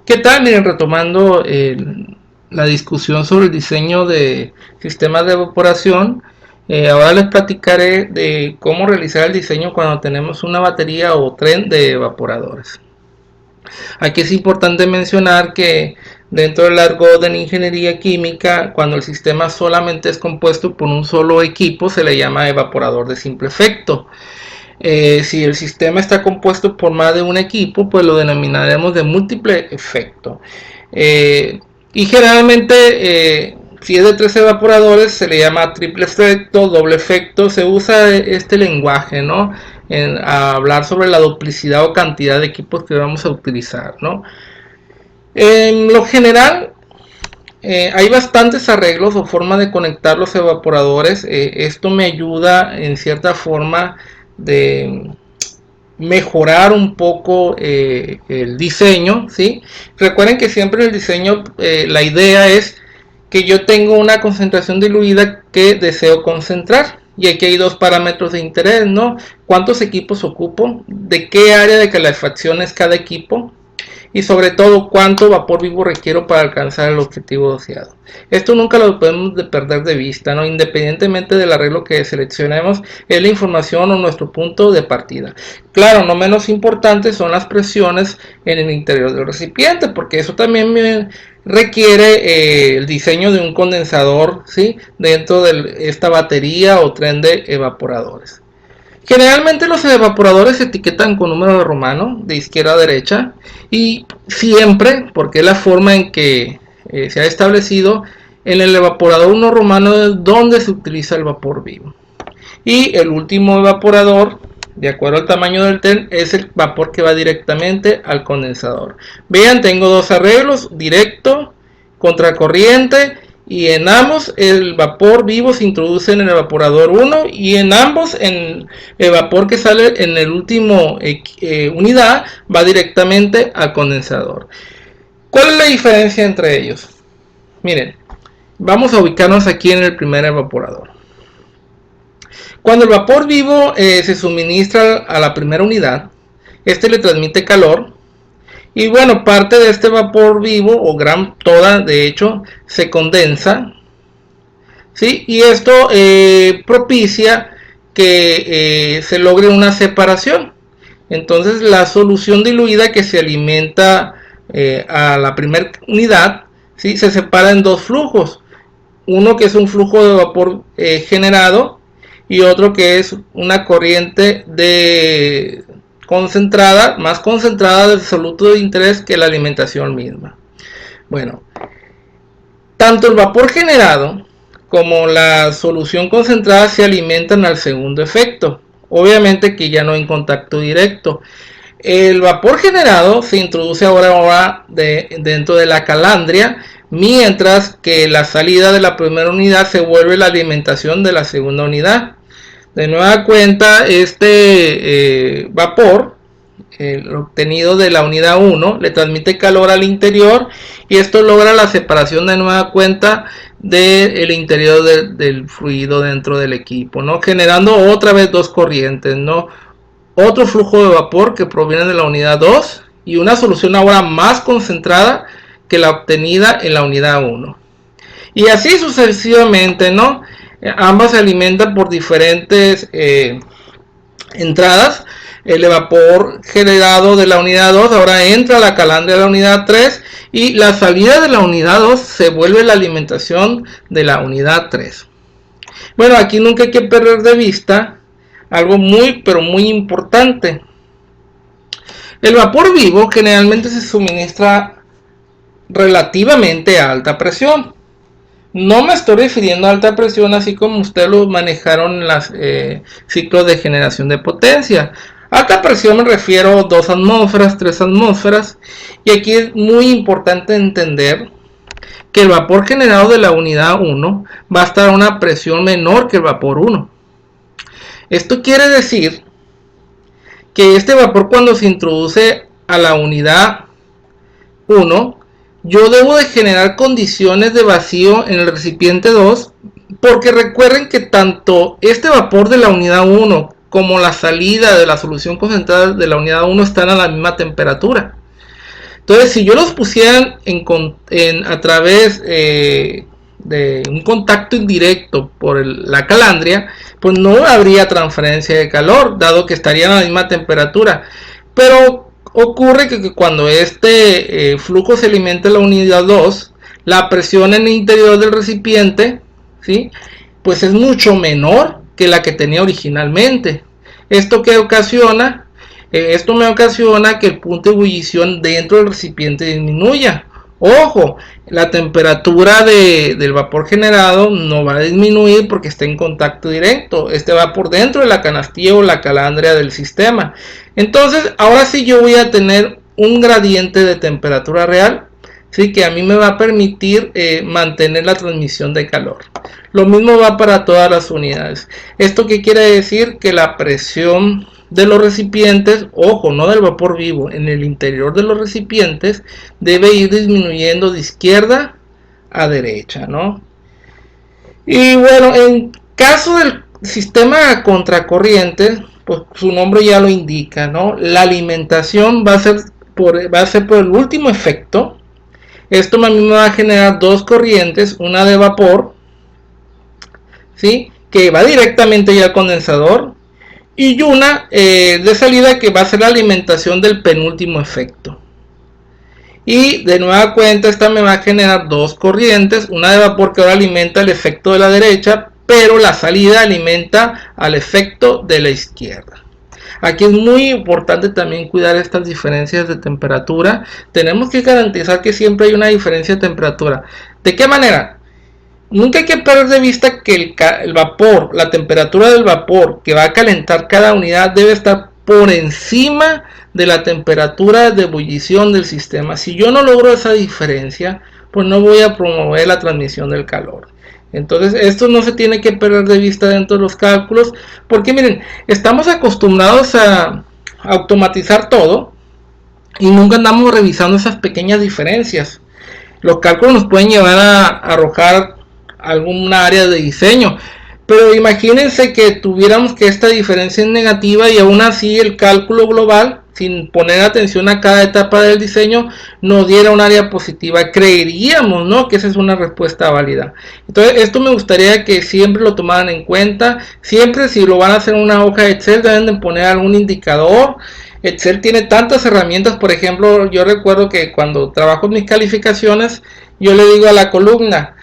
¿Qué tal? Miren, retomando la discusión sobre el diseño de sistemas de evaporación, ahora les platicaré de cómo realizar el diseño cuando tenemos una batería o tren de evaporadores. Aquí es importante mencionar que dentro del argot de la ingeniería química, cuando el sistema solamente es compuesto por un solo equipo, se le llama evaporador de simple efecto. Si el sistema está compuesto por más de un equipo, pues lo denominaremos de múltiple efecto. Y generalmente, si es de tres evaporadores, se le llama triple efecto, doble efecto. Se usa este lenguaje, ¿no? A hablar sobre la duplicidad o cantidad de equipos que vamos a utilizar, ¿no? En lo general, hay bastantes arreglos o formas de conectar los evaporadores. Esto me ayuda en cierta forma de mejorar un poco el diseño, ¿sí? Recuerden que siempre en el diseño la idea es que yo tengo una concentración diluida que deseo concentrar. Y aquí hay dos parámetros de interés, ¿no? ¿Cuántos equipos ocupo? ¿De qué área de calefacción es cada equipo? Y sobre todo cuánto vapor vivo requiero para alcanzar el objetivo deseado. Esto nunca lo podemos perder de vista, ¿no? Independientemente del arreglo que seleccionemos, es la información o nuestro punto de partida. Claro, no menos importante son las presiones en el interior del recipiente, porque eso también me requiere el diseño de un condensador, ¿sí? Dentro de esta batería o tren de evaporadores. Generalmente los evaporadores se etiquetan con número romano de izquierda a derecha y siempre, porque es la forma en que se ha establecido, en el evaporador 1 romano es donde se utiliza el vapor vivo. Y el último evaporador, de acuerdo al tamaño del tren, es el vapor que va directamente al condensador. Vean, tengo dos arreglos, directo, contracorriente, y en ambos el vapor vivo se introduce en el evaporador 1 y en ambos el vapor que sale en el último unidad va directamente al condensador. ¿Cuál es la diferencia entre ellos? Miren, vamos a ubicarnos aquí en el primer evaporador. Cuando el vapor vivo se suministra a la primera unidad, este le transmite calor. Y bueno, parte de este vapor vivo, o toda de hecho, se condensa, ¿sí? Y esto propicia que se logre una separación. Entonces la solución diluida que se alimenta a la primera unidad, ¿sí? Se separa en dos flujos. Uno que es un flujo de vapor generado y otro que es una corriente de concentrada, más concentrada de absoluto de interés que la alimentación misma. Bueno, tanto el vapor generado como la solución concentrada se alimentan al segundo efecto, obviamente que ya no hay contacto directo. El vapor generado se introduce ahora dentro de la calandria, mientras que la salida de la primera unidad se vuelve la alimentación de la segunda unidad. De nueva cuenta, este vapor, el obtenido de la unidad 1, le transmite calor al interior y esto logra la separación de nueva cuenta del interior del fluido dentro del equipo, ¿no? Generando otra vez dos corrientes, ¿no? Otro flujo de vapor que proviene de la unidad 2 y una solución ahora más concentrada que la obtenida en la unidad 1. Y así sucesivamente, ¿no? Ambas se alimentan por diferentes entradas. El vapor generado de la unidad 2 ahora entra a la calandria de la unidad 3 y la salida de la unidad 2 se vuelve la alimentación de la unidad 3. Bueno, aquí nunca hay que perder de vista algo muy pero muy importante. El vapor vivo generalmente se suministra relativamente a alta presión. No me estoy refiriendo a alta presión así como ustedes lo manejaron en los ciclos de generación de potencia. Alta presión me refiero a 2 atmósferas, 3 atmósferas. Y aquí es muy importante entender que el vapor generado de la unidad 1 va a estar a una presión menor que el vapor 1. Esto quiere decir que este vapor, cuando se introduce a la unidad 1, yo debo de generar condiciones de vacío en el recipiente 2, porque recuerden que tanto este vapor de la unidad 1 como la salida de la solución concentrada de la unidad 1 están a la misma temperatura. Entonces, si yo los pusiera a través de un contacto indirecto por la calandria, pues no habría transferencia de calor, dado que estarían a la misma temperatura. Pero ocurre que cuando este flujo se alimenta en la unidad 2, la presión en el interior del recipiente, ¿sí?, pues es mucho menor que la que tenía originalmente. ¿Esto qué ocasiona? Esto me ocasiona que el punto de ebullición dentro del recipiente disminuya. Ojo, la temperatura del vapor generado no va a disminuir porque está en contacto directo. Este va por dentro de la canastilla o la calandria del sistema. Entonces, ahora sí yo voy a tener un gradiente de temperatura real, ¿sí?, que a mí me va a permitir mantener la transmisión de calor. Lo mismo va para todas las unidades. ¿Esto qué quiere decir? Que la presión de los recipientes, ojo, no del vapor vivo, en el interior de los recipientes debe ir disminuyendo de izquierda a derecha, ¿no? Y bueno, en caso del sistema contracorriente, pues su nombre ya lo indica, ¿no? La alimentación va a ser por el último efecto. Esto a mí me va a generar dos corrientes, una de vapor, ¿sí?, que va directamente ya al condensador, y una de salida que va a ser la alimentación del penúltimo efecto. Y de nueva cuenta esta me va a generar dos corrientes, una de vapor que ahora alimenta el efecto de la derecha, pero la salida alimenta al efecto de la izquierda. Aquí es muy importante también cuidar estas diferencias de temperatura. Tenemos que garantizar que siempre hay una diferencia de temperatura. ¿De qué manera? Nunca hay que perder de vista que el vapor, la temperatura del vapor que va a calentar cada unidad debe estar por encima de la temperatura de ebullición del sistema. Si yo no logro esa diferencia, pues no voy a promover la transmisión del calor. Entonces esto no se tiene que perder de vista dentro de los cálculos, porque miren, estamos acostumbrados a automatizar todo y nunca andamos revisando esas pequeñas diferencias. Los cálculos nos pueden llevar a arrojar alguna área de diseño, pero imagínense que tuviéramos que esta diferencia es negativa y aún así el cálculo global, sin poner atención a cada etapa del diseño, nos diera un área positiva. Creeríamos, ¿no?, que esa es una respuesta válida. Entonces esto me gustaría que siempre lo tomaran en cuenta. Siempre, si lo van a hacer en una hoja de Excel, deben de poner algún indicador. Excel tiene tantas herramientas. Por ejemplo, yo recuerdo que cuando trabajo mis calificaciones, yo le digo a la columna,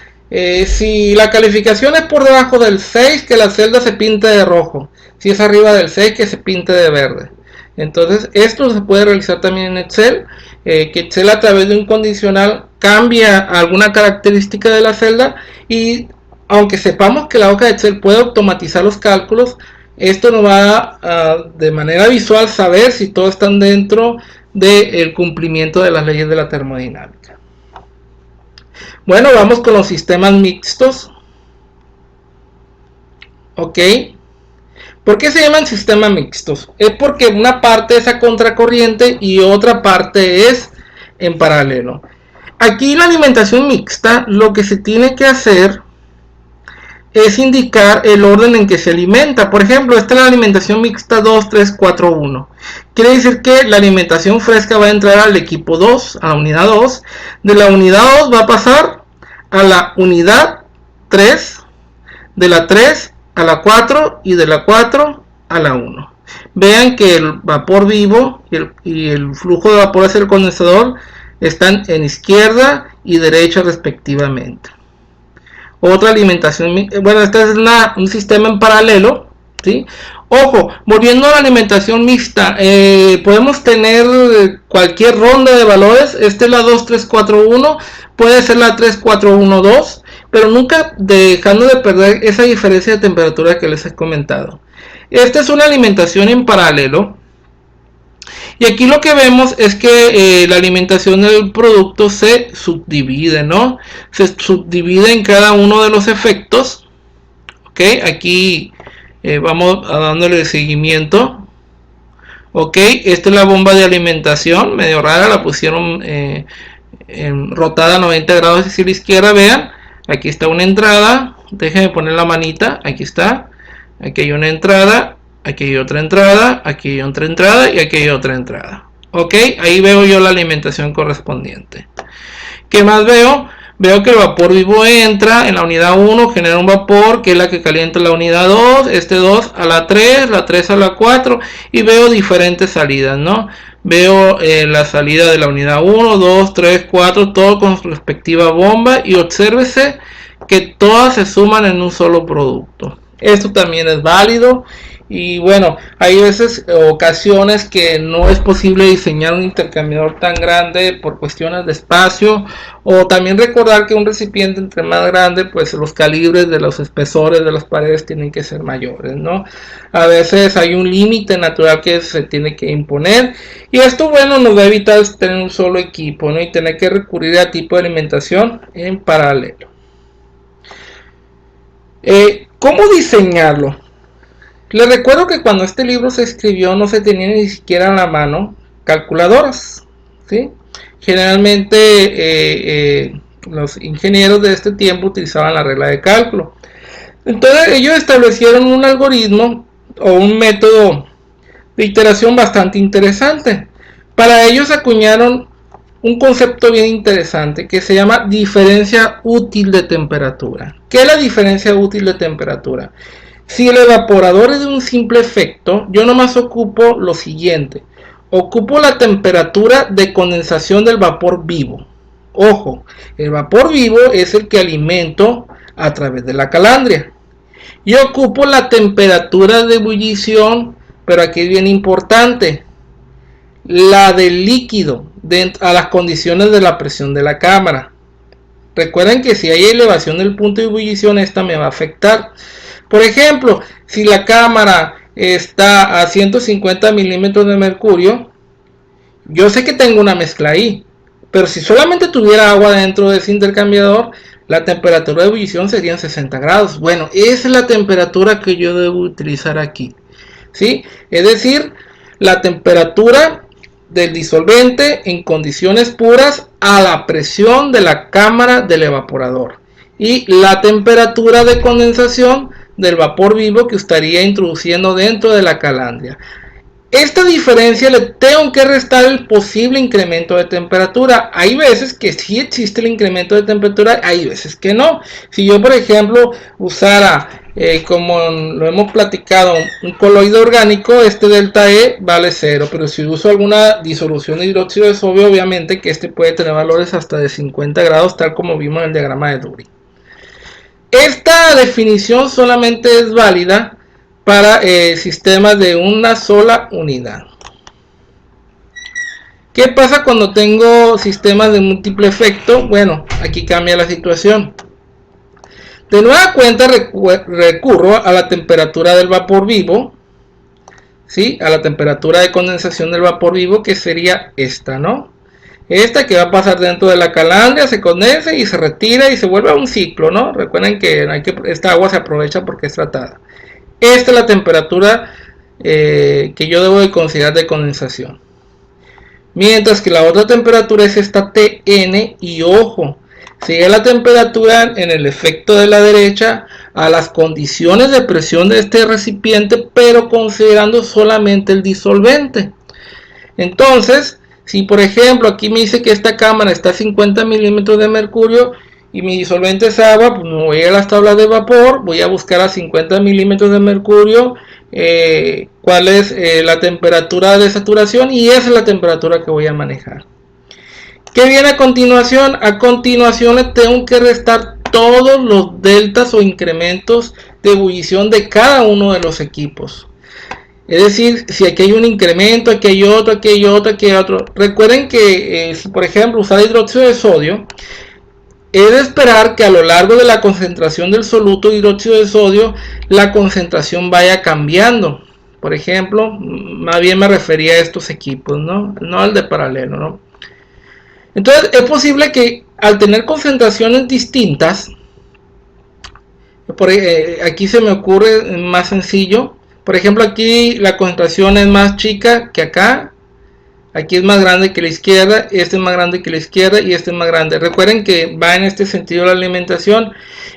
si la calificación es por debajo del 6, que la celda se pinte de rojo. Si es arriba del 6, que se pinte de verde. Entonces esto se puede realizar también en Excel, que Excel a través de un condicional cambia alguna característica de la celda, y aunque sepamos que la hoja de Excel puede automatizar los cálculos, esto nos va a de manera visual saber si todos están dentro del cumplimiento de las leyes de la termodinámica. Bueno, vamos con los sistemas mixtos. Ok. ¿Por qué se llaman sistemas mixtos? Es porque una parte es a contracorriente y otra parte es en paralelo. Aquí la alimentación mixta, lo que se tiene que hacer es indicar el orden en que se alimenta. Por ejemplo, esta es la alimentación mixta 2, 3, 4, 1. Quiere decir que la alimentación fresca va a entrar al equipo 2, a la unidad 2. De la unidad 2 va a pasar a la unidad 3, de la 3 a la 4 y de la 4 a la 1. Vean que el vapor vivo y el flujo de vapor hacia el condensador están en izquierda y derecha respectivamente. Otra alimentación, bueno, este es un sistema en paralelo, ¿sí? Ojo, volviendo a la alimentación mixta, podemos tener cualquier ronda de valores. Esta es la 2, 3, 4, 1, puede ser la 3, 4, 1, 2, pero nunca dejando de perder esa diferencia de temperatura que les he comentado. Esta es una alimentación en paralelo. Y aquí lo que vemos es que la alimentación del producto se subdivide, ¿no? Se subdivide en cada uno de los efectos. Ok, aquí vamos dándole seguimiento. Ok, esta es la bomba de alimentación, medio rara, la pusieron rotada a 90 grados hacia la izquierda. Vean, aquí está una entrada. Déjenme poner la manita, aquí está. Aquí hay una entrada. Aquí hay otra entrada, aquí hay otra entrada y aquí hay otra entrada. Ok, ahí veo yo la alimentación correspondiente. ¿Qué más veo? Veo que el vapor vivo entra en la unidad 1, genera un vapor que es la que calienta la unidad 2, este 2 a la 3 a la 4, y veo diferentes salidas, ¿no? Veo la salida de la unidad 1, 2, 3, 4, todo con su respectiva bomba, y obsérvese que todas se suman en un solo producto. Esto también es válido. Y bueno, hay veces, ocasiones que no es posible diseñar un intercambiador tan grande por cuestiones de espacio, o también recordar que un recipiente entre más grande, pues los calibres de los espesores de las paredes tienen que ser mayores, ¿no? A veces hay un límite natural que se tiene que imponer, y esto, bueno, nos va a evitar tener un solo equipo, ¿no? Y tener que recurrir a tipo de alimentación en paralelo. ¿Cómo diseñarlo? Les recuerdo que cuando este libro se escribió no se tenía ni siquiera a la mano calculadoras, ¿sí? Generalmente los ingenieros de este tiempo utilizaban la regla de cálculo. Entonces ellos establecieron un algoritmo o un método de iteración bastante interesante. Para ellos acuñaron un concepto bien interesante que se llama diferencia útil de temperatura. ¿Qué es la diferencia útil de temperatura? Si el evaporador es de un simple efecto, yo nomás ocupo lo siguiente. Ocupo la temperatura de condensación del vapor vivo. Ojo, el vapor vivo es el que alimento a través de la calandria. Yo ocupo la temperatura de ebullición, pero aquí es bien importante, la del líquido a las condiciones de la presión de la cámara. Recuerden que si hay elevación del punto de ebullición, esta me va a afectar. Por ejemplo, si la cámara está a 150 milímetros de mercurio, yo sé que tengo una mezcla ahí, pero si solamente tuviera agua dentro de ese intercambiador, la temperatura de ebullición serían 60 grados. Bueno, esa es la temperatura que yo debo utilizar aquí, ¿sí? Es decir, la temperatura del disolvente en condiciones puras a la presión de la cámara del evaporador, y la temperatura de condensación del vapor vivo que estaría introduciendo dentro de la calandria. Esta diferencia le tengo que restar el posible incremento de temperatura. Hay veces que sí existe el incremento de temperatura, hay veces que no. Si yo, por ejemplo, usara, como lo hemos platicado, un coloide orgánico, este delta E vale 0. Pero si uso alguna disolución de hidróxido de sodio, obviamente que este puede tener valores hasta de 50 grados, tal como vimos en el diagrama de Dury. Esta definición solamente es válida para sistemas de una sola unidad. ¿Qué pasa cuando tengo sistemas de múltiple efecto? Bueno, aquí cambia la situación. De nueva cuenta recurro a la temperatura del vapor vivo, ¿sí? A la temperatura de condensación del vapor vivo, que sería esta, ¿no? Esta que va a pasar dentro de la calandria, se condensa y se retira y se vuelve a un ciclo, ¿no? Recuerden que esta agua se aprovecha porque es tratada. Esta es la temperatura que yo debo de considerar de condensación. Mientras que la otra temperatura es esta Tn, y ojo, sigue la temperatura en el efecto de la derecha a las condiciones de presión de este recipiente, pero considerando solamente el disolvente. Entonces, si por ejemplo aquí me dice que esta cámara está a 50 milímetros de mercurio y mi disolvente es agua, pues me voy a las tablas de vapor, voy a buscar a 50 milímetros de mercurio cuál es la temperatura de saturación, y esa es la temperatura que voy a manejar. ¿Qué viene a continuación? A continuación le tengo que restar todos los deltas o incrementos de ebullición de cada uno de los equipos. Es decir, si aquí hay un incremento, aquí hay otro, aquí hay otro, aquí hay otro. Recuerden que si por ejemplo usar hidróxido de sodio, es de esperar que a lo largo de la concentración del soluto de hidróxido de sodio, la concentración vaya cambiando. Por ejemplo, más bien me refería a estos equipos, ¿no? No al de paralelo, ¿no? Entonces es posible que al tener concentraciones distintas, aquí se me ocurre más sencillo. Por ejemplo, aquí la concentración es más chica que acá. Aquí es más grande que la izquierda, este es más grande que la izquierda y este es más grande. Recuerden que va en este sentido la alimentación.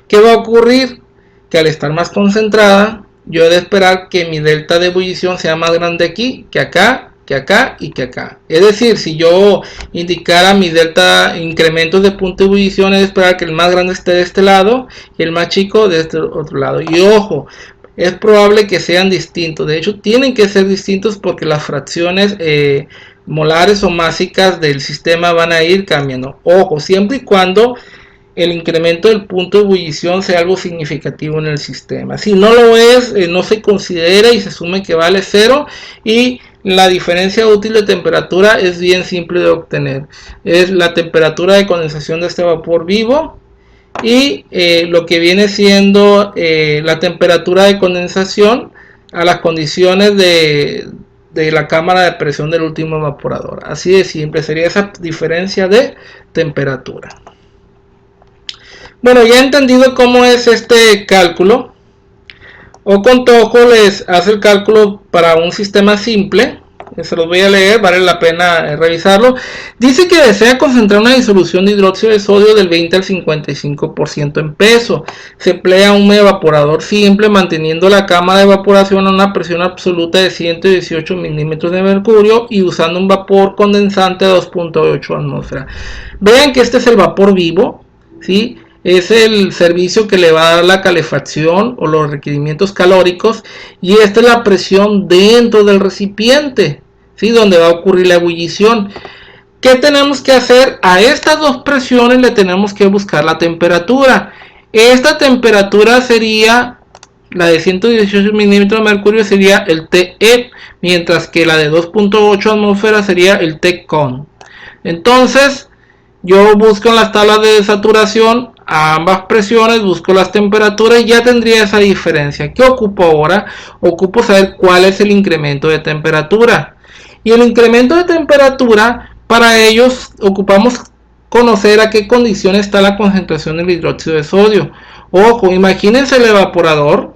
¿Qué va a ocurrir? Que al estar más concentrada, yo he de esperar que mi delta de ebullición sea más grande aquí que acá que acá y que acá. Es decir, si yo indicara mi delta incrementos de punto de ebullición, es esperar que el más grande esté de este lado y el más chico de este otro lado. Y ojo, es probable que sean distintos. De hecho, tienen que ser distintos porque las fracciones molares o másicas del sistema van a ir cambiando. Ojo, siempre y cuando el incremento del punto de ebullición sea algo significativo en el sistema. Si no lo es, no se considera y se asume que vale 0, y la diferencia útil de temperatura es bien simple de obtener. Es la temperatura de condensación de este vapor vivo y lo que viene siendo la temperatura de condensación a las condiciones de la cámara de presión del último evaporador. Así de simple sería esa diferencia de temperatura. Bueno, ya he entendido cómo es este cálculo. Ocontojo les hace el cálculo para un sistema simple. Se los voy a leer, vale la pena revisarlo. Dice que desea concentrar una disolución de hidróxido de sodio del 20 al 55% en peso. Se emplea un evaporador simple, manteniendo la cámara de evaporación a una presión absoluta de 118 milímetros de mercurio y usando un vapor condensante a 2.8 atmósferas. Vean que este es el vapor vivo, ¿sí? Es el servicio que le va a dar la calefacción o los requerimientos calóricos, y esta es la presión dentro del recipiente, ¿sí? Donde va a ocurrir la ebullición. ¿Qué tenemos que hacer? A estas dos presiones le tenemos que buscar la temperatura. Esta temperatura sería la de 118 milímetros de mercurio, sería el TE, mientras que la de 2.8 atmósferas sería el TCON. Entonces yo busco en las tablas de saturación a ambas presiones, busco las temperaturas y ya tendría esa diferencia. ¿Qué ocupo ahora? Ocupo saber cuál es el incremento de temperatura. Y el incremento de temperatura, para ellos ocupamos conocer a qué condición está la concentración del hidróxido de sodio. Ojo, imagínense el evaporador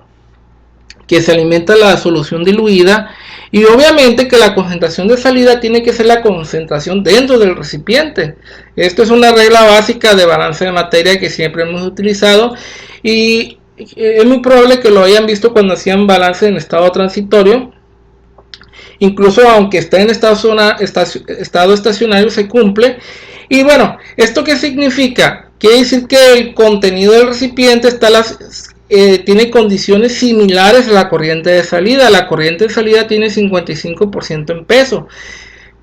que se alimenta la solución diluida, y obviamente que la concentración de salida tiene que ser la concentración dentro del recipiente. Esto es una regla básica de balance de materia que siempre hemos utilizado, y es muy probable que lo hayan visto cuando hacían balance en estado transitorio. Incluso aunque esté en estado estacionario, se cumple. Y bueno, ¿esto qué significa? Quiere decir que el contenido del recipiente tiene condiciones similares a la corriente de salida. La corriente de salida tiene 55% en peso.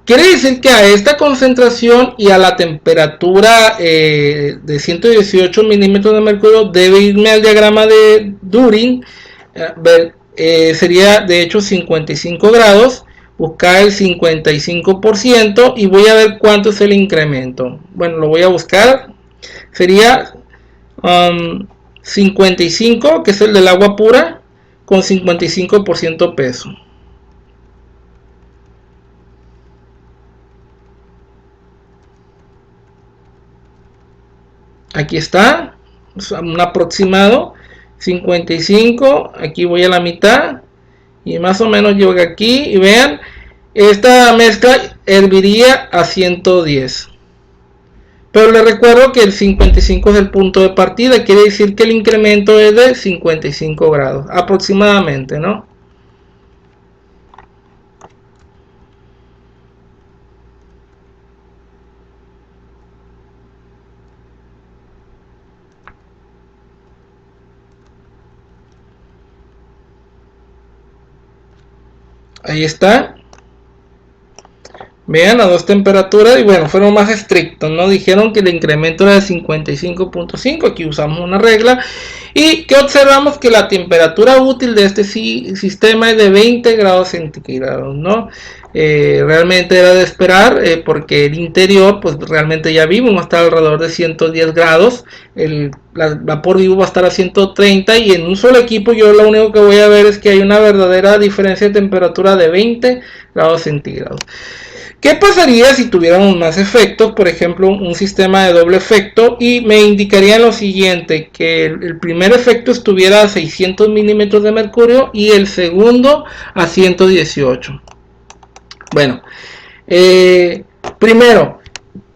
Quiere decir que a esta concentración y a la temperatura de 118 milímetros de mercurio debe irme al diagrama de Durin. Sería de hecho 55 grados. Buscar el 55% y voy a ver cuánto es el incremento. Bueno, lo voy a buscar. Sería 55, que es el del agua pura, con 55% peso. Aquí está, un aproximado, 55, aquí voy a la mitad, y más o menos llego aquí, y vean, esta mezcla herviría a 110. Pero les recuerdo que el 55 es el punto de partida, quiere decir que el incremento es de 55 grados, aproximadamente, ¿no? Ahí está. Vean, a dos temperaturas, y bueno, fueron más estrictos, ¿no? Dijeron que el incremento era de 55.5, aquí usamos una regla. Y que observamos que la temperatura útil de este sistema es de 20 grados centígrados, ¿no? Realmente era de esperar, porque el interior, pues realmente ya vimos, va a estar alrededor de 110 grados, el vapor vivo va a estar a 130, y en un solo equipo yo lo único que voy a ver es que hay una verdadera diferencia de temperatura de 20 grados centígrados. ¿Qué pasaría si tuviéramos más efectos? Por ejemplo, un sistema de doble efecto, y me indicaría lo siguiente, que el primer efecto estuviera a 600 milímetros de mercurio y el segundo a 118. Bueno, primero,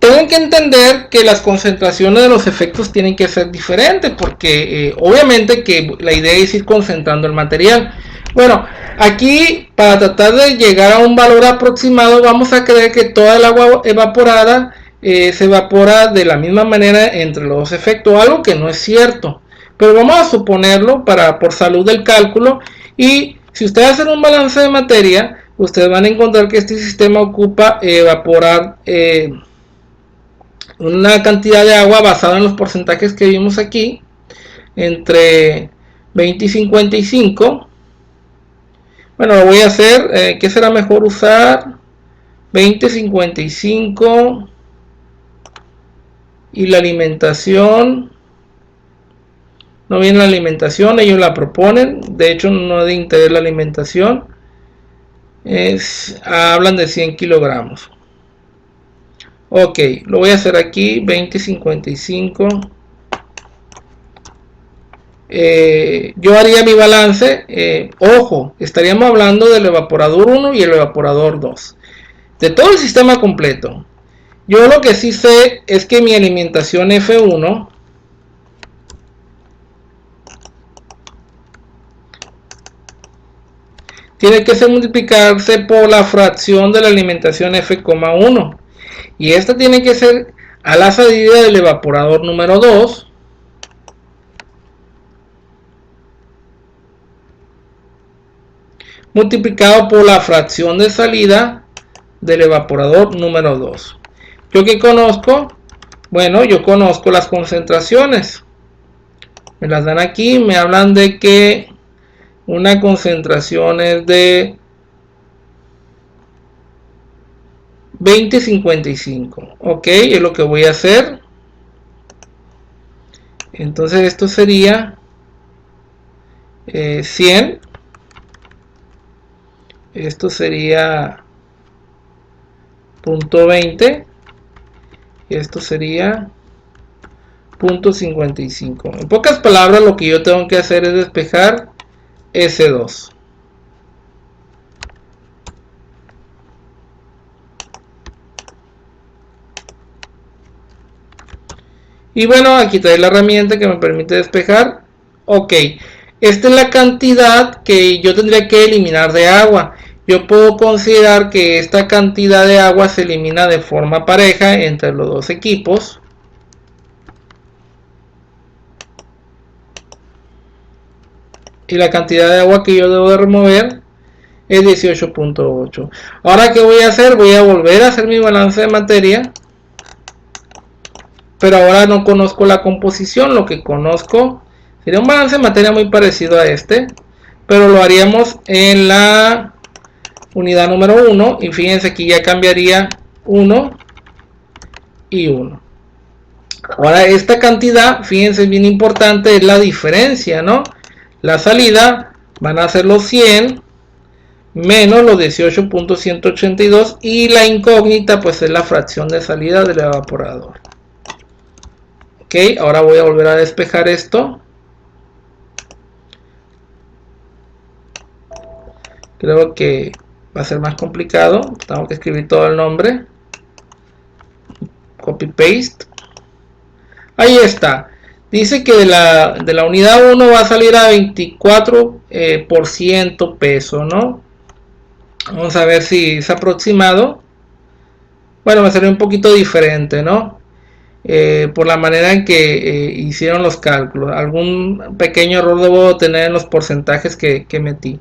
tengo que entender que las concentraciones de los efectos tienen que ser diferentes, porque obviamente que la idea es ir concentrando el material. Bueno, aquí para tratar de llegar a un valor aproximado vamos a creer que toda el agua evaporada se evapora de la misma manera entre los dos efectos, algo que no es cierto. Pero vamos a suponerlo por salud del cálculo, y si ustedes hacen un balance de materia, ustedes van a encontrar que este sistema ocupa evaporar una cantidad de agua basada en los porcentajes que vimos aquí, entre 20 y 55. Bueno, lo voy a hacer. ¿Qué será mejor usar? 20, 55. Y la alimentación. No viene la alimentación, ellos la proponen. De hecho, no es de interés la alimentación. Hablan de 100 kilogramos. Ok, lo voy a hacer aquí. 20, 55. Yo haría mi balance. Ojo, estaríamos hablando del evaporador 1 y el evaporador 2. De todo el sistema completo. Yo lo que sí sé es que mi alimentación F1 tiene que multiplicarse por la fracción de la alimentación F,1. Y esta tiene que ser a la salida del evaporador número 2. Multiplicado por la fracción de salida del evaporador número 2. ¿Yo qué conozco? Bueno, yo conozco las concentraciones. Me las dan aquí, me hablan de que una concentración es de 20,55. Ok, es lo que voy a hacer. Entonces esto sería 100. Esto sería 0.20. Y esto sería 0.55. En pocas palabras, lo que yo tengo que hacer es despejar S2. Y bueno, aquí trae la herramienta que me permite despejar. Ok, esta es la cantidad que yo tendría que eliminar de agua. Yo puedo considerar que esta cantidad de agua se elimina de forma pareja entre los dos equipos. Y la cantidad de agua que yo debo de remover es 18,8. Ahora, ¿qué voy a hacer? Voy a volver a hacer mi balance de materia. Pero ahora no conozco la composición. Lo que conozco sería un balance de materia muy parecido a este, pero lo haríamos en la unidad número 1. Y fíjense que ya cambiaría 1 y 1. Ahora esta cantidad, fíjense, bien importante, es la diferencia, ¿no? La salida van a ser los 100 menos los 18,182, y la incógnita pues es la fracción de salida del evaporador. Ok, ahora voy a volver a despejar esto. Creo que va a ser más complicado. Tengo que escribir todo el nombre. Copy paste. Ahí está. Dice que de la unidad 1 va a salir a 24% peso, ¿no? Vamos a ver si es aproximado. Bueno, va a ser un poquito diferente, ¿no? Por la manera en que hicieron los cálculos. Algún pequeño error debo tener en los porcentajes que metí.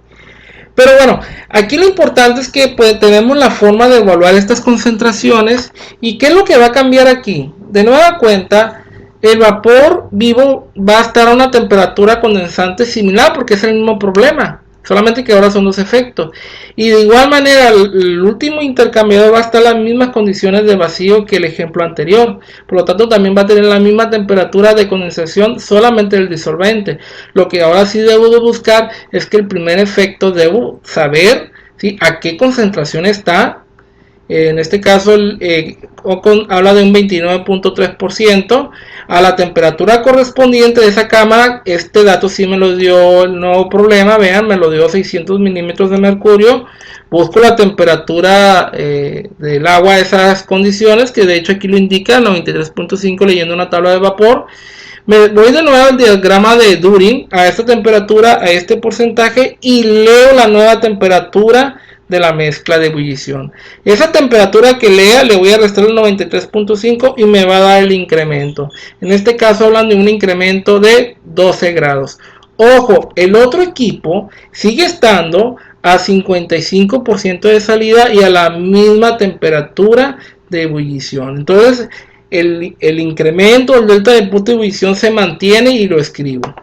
Pero bueno, aquí lo importante es que pues, tenemos la forma de evaluar estas concentraciones. ¿Y qué es lo que va a cambiar aquí? De nueva cuenta, el vapor vivo va a estar a una temperatura condensante similar, porque es el mismo problema, solamente que ahora son dos efectos. Y de igual manera, el último intercambiador va a estar en las mismas condiciones de vacío que el ejemplo anterior. Por lo tanto, también va a tener la misma temperatura de condensación, solamente el disolvente. Lo que ahora sí debo de buscar es que el primer efecto debo saber, ¿sí?, a qué concentración está. En este caso Ocon habla de un 29,3%. A la temperatura correspondiente de esa cámara, este dato sí me lo dio, no problema, vean, me lo dio 600 milímetros de mercurio. Busco la temperatura del agua a esas condiciones, que de hecho aquí lo indica, 93,5, leyendo una tabla de vapor. Me voy de nuevo al diagrama de Durin, a esta temperatura, a este porcentaje, y leo la nueva temperatura de la mezcla de ebullición. Esa temperatura que lea le voy a restar el 93.5 y me va a dar el incremento. En este caso hablan de un incremento de 12 grados. Ojo, el otro equipo sigue estando a 55% de salida y a la misma temperatura de ebullición. Entonces el incremento del delta de punto de ebullición se mantiene y lo escribo.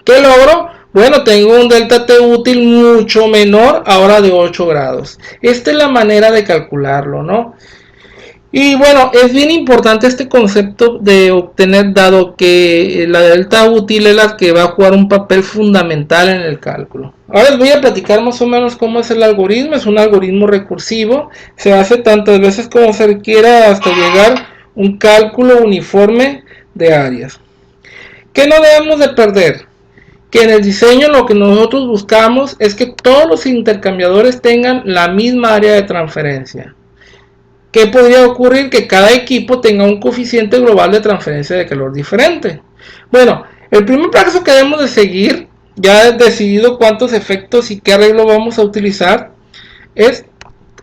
¿Qué logro? Bueno, tengo un delta T útil mucho menor, ahora de 8 grados. Esta es la manera de calcularlo, ¿no? Y bueno, es bien importante este concepto de obtener, dado que la delta útil es la que va a jugar un papel fundamental en el cálculo. Ahora les voy a platicar más o menos cómo es el algoritmo. Es un algoritmo recursivo, se hace tantas veces como se requiera hasta llegar a un cálculo uniforme de áreas. ¿Qué no debemos de perder? Que en el diseño lo que nosotros buscamos es que todos los intercambiadores tengan la misma área de transferencia. ¿Qué podría ocurrir? Que cada equipo tenga un coeficiente global de transferencia de calor diferente. Bueno, el primer paso que debemos de seguir, ya decidido cuántos efectos y qué arreglo vamos a utilizar, es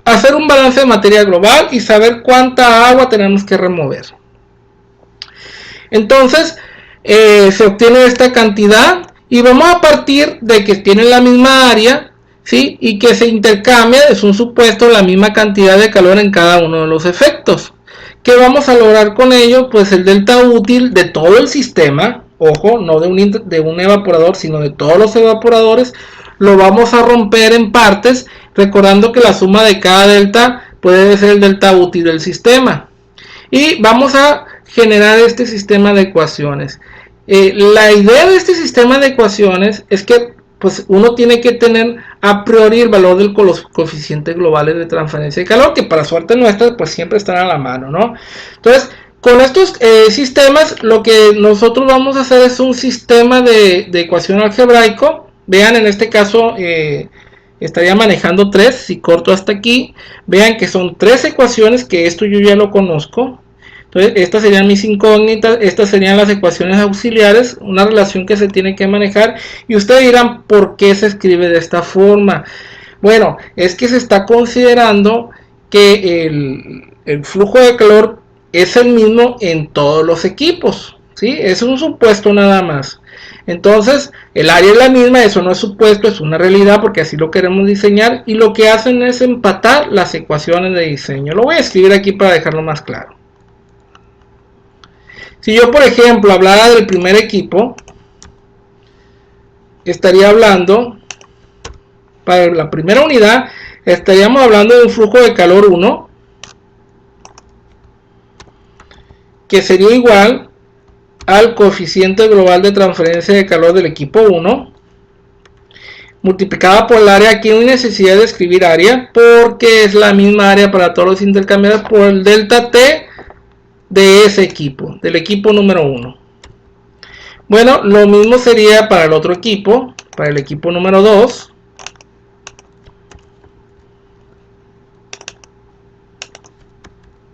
hacer un balance de materia global y saber cuánta agua tenemos que remover. Entonces, se obtiene esta cantidad y vamos a partir de que tienen la misma área, ¿sí? Y que se intercambia, es un supuesto, la misma cantidad de calor en cada uno de los efectos. ¿Qué vamos a lograr con ello? Pues el delta útil de todo el sistema, ojo, no de un evaporador, sino de todos los evaporadores, lo vamos a romper en partes, recordando que la suma de cada delta puede ser el delta útil del sistema. Y vamos a generar este sistema de ecuaciones. La idea de este sistema de ecuaciones es que pues uno tiene que tener a priori el valor de los coeficientes globales de transferencia de calor, que para suerte nuestra pues siempre están a la mano, ¿no? Entonces, con estos sistemas lo que nosotros vamos a hacer es un sistema de ecuación algebraico. Vean, en este caso estaría manejando 3, si corto hasta aquí, vean que son 3 ecuaciones, que esto yo ya lo conozco. Entonces, estas serían mis incógnitas, estas serían las ecuaciones auxiliares, una relación que se tiene que manejar. Y ustedes dirán, ¿por qué se escribe de esta forma? Bueno, es que se está considerando que el flujo de calor es el mismo en todos los equipos, ¿sí? Es un supuesto nada más. Entonces, el área es la misma, eso no es supuesto, es una realidad porque así lo queremos diseñar. Y lo que hacen es empatar las ecuaciones de diseño. Lo voy a escribir aquí para dejarlo más claro. Si yo, por ejemplo, hablara del primer equipo, estaría hablando, para la primera unidad, estaríamos hablando de un flujo de calor 1, que sería igual al coeficiente global de transferencia de calor del equipo 1, multiplicada por el área. Aquí no hay necesidad de escribir área, porque es la misma área para todos los intercambiadores, por el delta T de ese equipo, del equipo número 1. Bueno, lo mismo sería para el otro equipo, para el equipo número 2.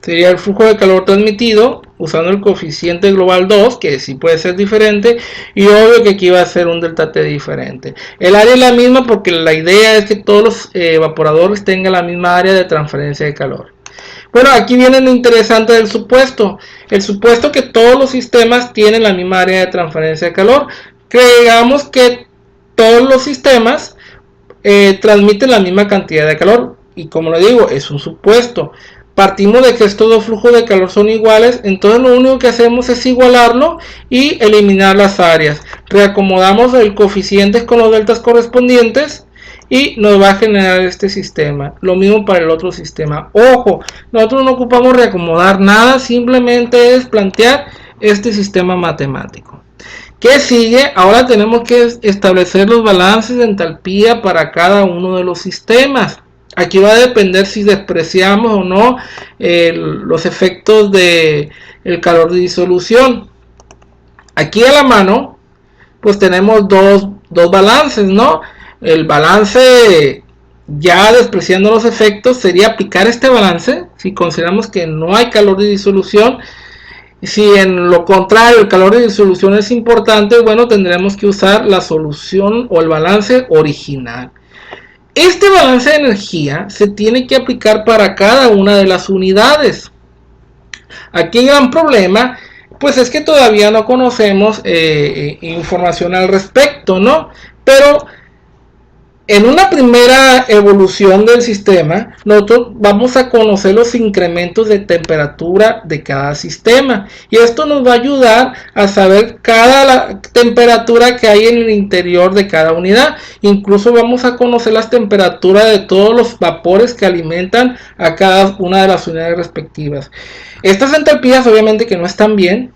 Sería el flujo de calor transmitido usando el coeficiente global 2, que sí puede ser diferente, y obvio que aquí va a ser un delta T diferente. El área es la misma porque la idea es que todos los evaporadores tengan la misma área de transferencia de calor. Bueno, aquí viene lo interesante del supuesto. El supuesto que todos los sistemas tienen la misma área de transferencia de calor. Creamos que todos los sistemas transmiten la misma cantidad de calor. Y como le digo, es un supuesto. Partimos de que estos dos flujos de calor son iguales. Entonces lo único que hacemos es igualarlo y eliminar las áreas. Reacomodamos el coeficiente con los deltas correspondientes y nos va a generar este sistema. Lo mismo para el otro sistema. Ojo, nosotros no ocupamos reacomodar nada, simplemente es plantear este sistema matemático. ¿Qué sigue? Ahora tenemos que establecer los balances de entalpía para cada uno de los sistemas. Aquí va a depender si despreciamos o no los efectos del calor de disolución. Aquí a la mano pues tenemos dos balances, ¿no? El balance, ya despreciando los efectos, sería aplicar este balance si consideramos que no hay calor de disolución. Si en lo contrario el calor de disolución es importante, bueno, tendremos que usar la solución o el balance original. Este balance de energía se tiene que aplicar para cada una de las unidades. Aquí el gran problema pues es que todavía no conocemos información al respecto, ¿no? Pero en una primera evolución del sistema, nosotros vamos a conocer los incrementos de temperatura de cada sistema. Y esto nos va a ayudar a saber cada temperatura que hay en el interior de cada unidad. Incluso vamos a conocer las temperaturas de todos los vapores que alimentan a cada una de las unidades respectivas. Estas entalpías obviamente que no están bien.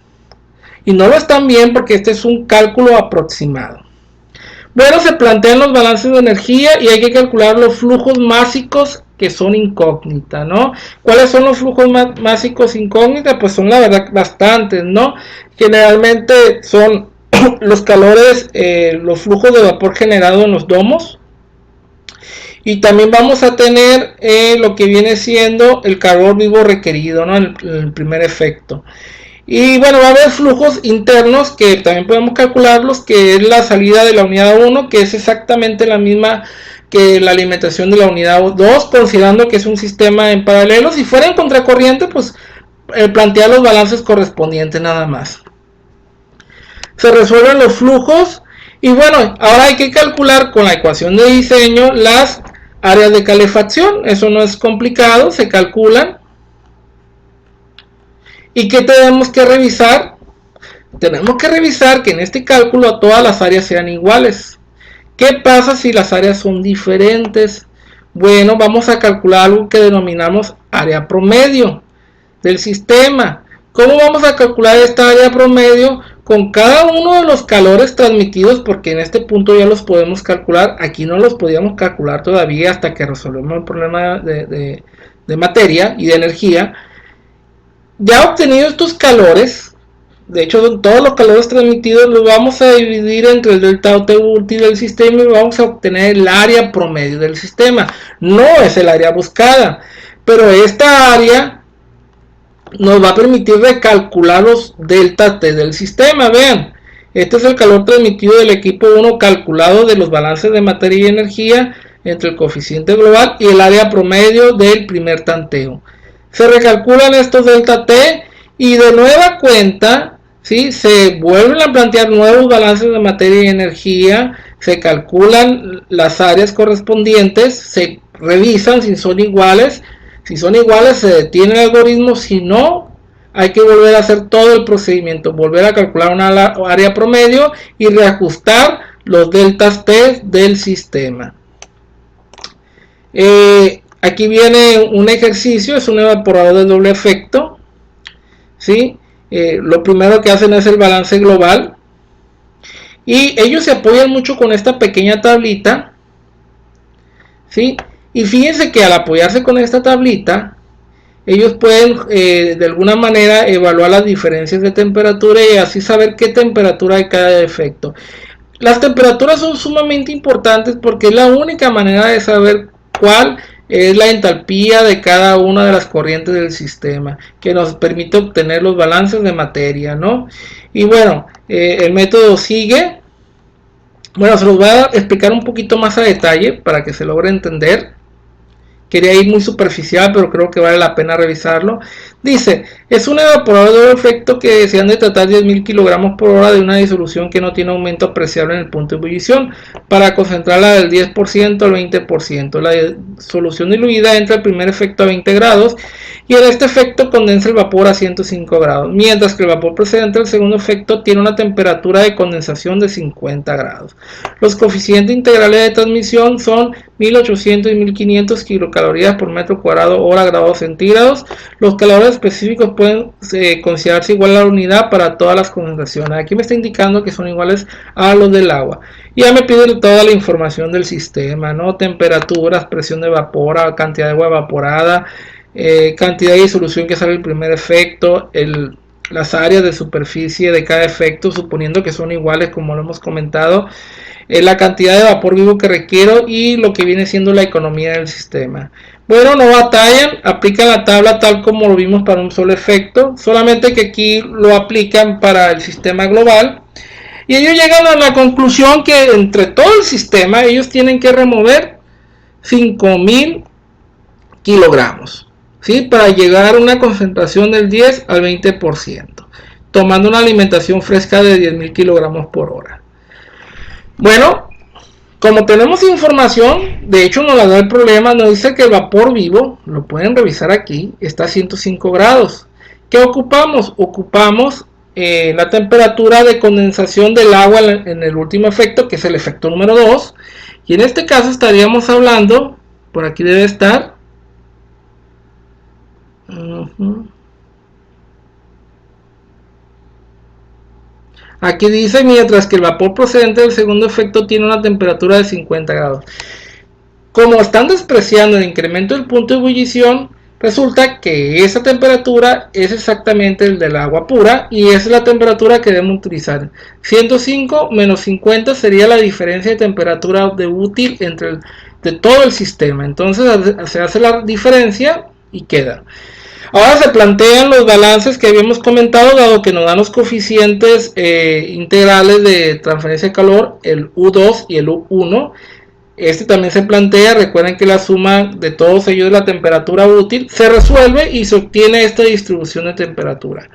Y no lo están bien porque este es un cálculo aproximado. Bueno, se plantean los balances de energía y hay que calcular los flujos másicos que son incógnitas, ¿no? ¿Cuáles son los flujos másicos incógnitas? Pues son la verdad bastantes, ¿no? Generalmente son los calores, los flujos de vapor generado en los domos. Y también vamos a tener lo que viene siendo el calor vivo requerido, ¿no? El primer efecto. Y bueno, va a haber flujos internos que también podemos calcularlos, que es la salida de la unidad 1, que es exactamente la misma que la alimentación de la unidad 2, considerando que es un sistema en paralelo. Si fuera en contracorriente, pues plantear los balances correspondientes nada más. Se resuelven los flujos y bueno, ahora hay que calcular con la ecuación de diseño las áreas de calefacción. Eso no es complicado, se calculan. ¿Y qué tenemos que revisar? Tenemos que revisar que en este cálculo todas las áreas sean iguales. ¿Qué pasa si las áreas son diferentes? Bueno, vamos a calcular algo que denominamos área promedio del sistema. ¿Cómo vamos a calcular esta área promedio? Con cada uno de los calores transmitidos, porque en este punto ya los podemos calcular. Aquí no los podíamos calcular todavía hasta que resolvemos el problema de materia y de energía. Ya obtenido estos calores, de hecho todos los calores transmitidos los vamos a dividir entre el delta T útil del sistema y vamos a obtener el área promedio del sistema. No es el área buscada, pero esta área nos va a permitir recalcular los delta T del sistema. Vean, este es el calor transmitido del equipo 1 calculado de los balances de materia y energía entre el coeficiente global y el área promedio del primer tanteo. Se recalculan estos delta T y de nueva cuenta, ¿sí? Se vuelven a plantear nuevos balances de materia y energía, se calculan las áreas correspondientes, se revisan si son iguales. Si son iguales se detiene el algoritmo, si no hay que volver a hacer todo el procedimiento, volver a calcular una área promedio y reajustar los deltas T del sistema. Aquí viene un ejercicio, es un evaporador de doble efecto, ¿sí? Lo primero que hacen es el balance global y ellos se apoyan mucho con esta pequeña tablita, ¿sí? Y fíjense que al apoyarse con esta tablita, ellos pueden de alguna manera evaluar las diferencias de temperatura y así saber qué temperatura hay cada efecto. Las temperaturas son sumamente importantes porque es la única manera de saber cuál es la entalpía de cada una de las corrientes del sistema, que nos permite obtener los balances de materia, ¿no? Y bueno, el método sigue. Bueno, se los voy a explicar un poquito más a detalle para que se logre entender. Quería ir muy superficial, pero creo que vale la pena revisarlo. Dice, es un evaporador de efecto que se han de tratar 10.000 kilogramos por hora de una disolución que no tiene aumento apreciable en el punto de ebullición para concentrarla del 10% al 20%. La solución diluida entra al primer efecto a 20 grados y en este efecto condensa el vapor a 105 grados, mientras que el vapor precedente al segundo efecto tiene una temperatura de condensación de 50 grados. Los coeficientes integrales de transmisión son 1800 y 1500 kilocalorías por metro cuadrado hora grados centígrados. Los calores específicos pueden considerarse igual a la unidad para todas las concentraciones. Aquí me está indicando que son iguales a los del agua. Y ya me pide toda la información del sistema, ¿no? Temperaturas, presión de vapor, cantidad de agua evaporada, cantidad de disolución que sale el primer efecto, las áreas de superficie de cada efecto, suponiendo que son iguales como lo hemos comentado, la cantidad de vapor vivo que requiero y lo que viene siendo la economía del sistema. Bueno, no batallan, aplican la tabla tal como lo vimos para un solo efecto, solamente que aquí lo aplican para el sistema global. Y ellos llegan a la conclusión que entre todo el sistema ellos tienen que remover 5.000 kilogramos, ¿sí? Para llegar a una concentración del 10 al 20%, tomando una alimentación fresca de 10.000 kilogramos por hora. Bueno, como tenemos información, de hecho nos la da el problema, nos dice que el vapor vivo, lo pueden revisar aquí, está a 105 grados. ¿Qué ocupamos? Ocupamos la temperatura de condensación del agua en el último efecto, que es el efecto número 2. Y en este caso estaríamos hablando, por aquí debe estar. Aquí dice, mientras que el vapor procedente del segundo efecto tiene una temperatura de 50 grados. Como están despreciando el incremento del punto de ebullición, resulta que esa temperatura es exactamente el del agua pura y esa es la temperatura que debemos utilizar. 105 menos 50 sería la diferencia de temperatura de útil entre de todo el sistema. Entonces se hace la diferencia y queda. Ahora se plantean los balances que habíamos comentado, dado que nos dan los coeficientes integrales de transferencia de calor, el U2 y el U1. Este también se plantea, recuerden que la suma de todos ellos es la temperatura útil, se resuelve y se obtiene esta distribución de temperatura.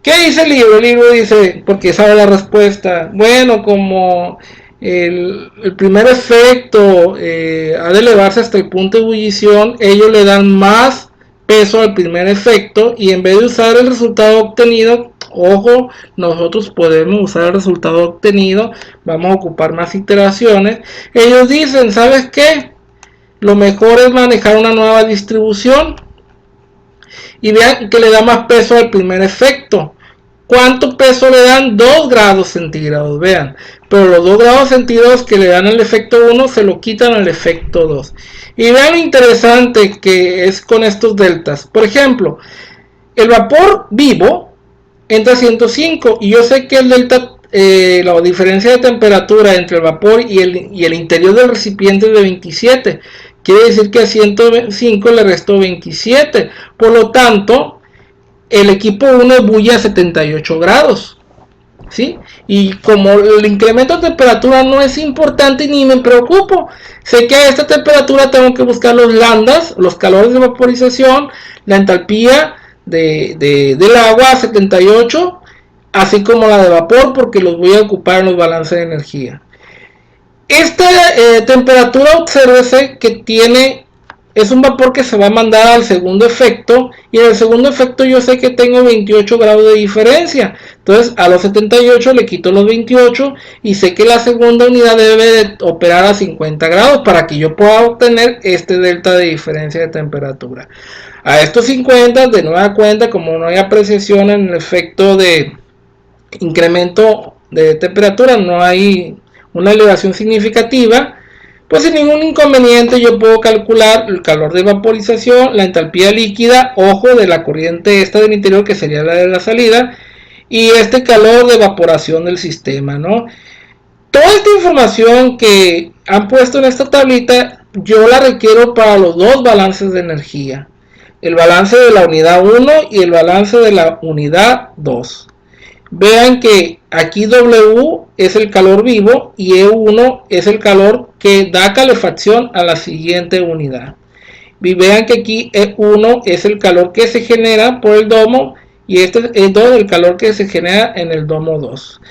¿Qué dice el libro? El libro dice, porque sabe la respuesta, bueno, como el primer efecto ha de elevarse hasta el punto de ebullición, ellos le dan más peso al primer efecto y en vez de usar el resultado obtenido, ojo, nosotros podemos usar el resultado obtenido, vamos a ocupar más iteraciones. Ellos dicen, ¿sabes qué? Lo mejor es manejar una nueva distribución y vean que le da más peso al primer efecto. ¿Cuánto peso le dan? 2 grados centígrados, vean. Pero los 2 grados centígrados que le dan al efecto 1 se lo quitan al efecto 2. Y vean lo interesante que es con estos deltas. Por ejemplo, el vapor vivo entra a 105 y yo sé que el delta, la diferencia de temperatura entre el vapor y el interior del recipiente es de 27. Quiere decir que a 105 le restó 27. Por lo tanto, el equipo 1 ebulle a 78 grados, ¿sí? Y como el incremento de temperatura no es importante ni me preocupo, sé que a esta temperatura tengo que buscar los lambdas, los calores de vaporización, la entalpía del agua a 78, así como la de vapor, porque los voy a ocupar en los balances de energía. Esta temperatura, obsérvese que es un vapor que se va a mandar al segundo efecto y en el segundo efecto yo sé que tengo 28 grados de diferencia, entonces a los 78 le quito los 28 y sé que la segunda unidad debe de operar a 50 grados para que yo pueda obtener este delta de diferencia de temperatura. A estos 50 de nueva cuenta, como no hay apreciación en el efecto de incremento de temperatura, no hay una elevación significativa, pues sin ningún inconveniente yo puedo calcular el calor de vaporización, la entalpía líquida, ojo, de la corriente esta del interior que sería la de la salida, y este calor de evaporación del sistema, ¿no? Toda esta información que han puesto en esta tablita yo la requiero para los dos balances de energía, el balance de la unidad 1 y el balance de la unidad 2. Vean que aquí W es el calor vivo y E1 es el calor que da calefacción a la siguiente unidad. Y vean que aquí E1 es el calor que se genera por el domo y este es el calor que se genera en el domo 2.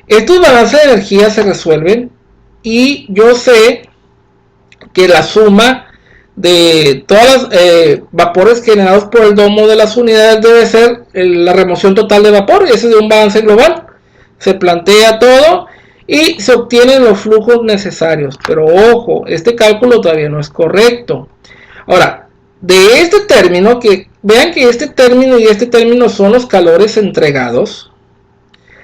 Estos balances de energía se resuelven y yo sé que la suma de todos los vapores generados por el domo de las unidades debe ser la remoción total de vapor, ese es de un balance global. Se plantea todo y se obtienen los flujos necesarios, pero ojo, este cálculo todavía no es correcto. Ahora, de este término, que vean que este término y este término son los calores entregados,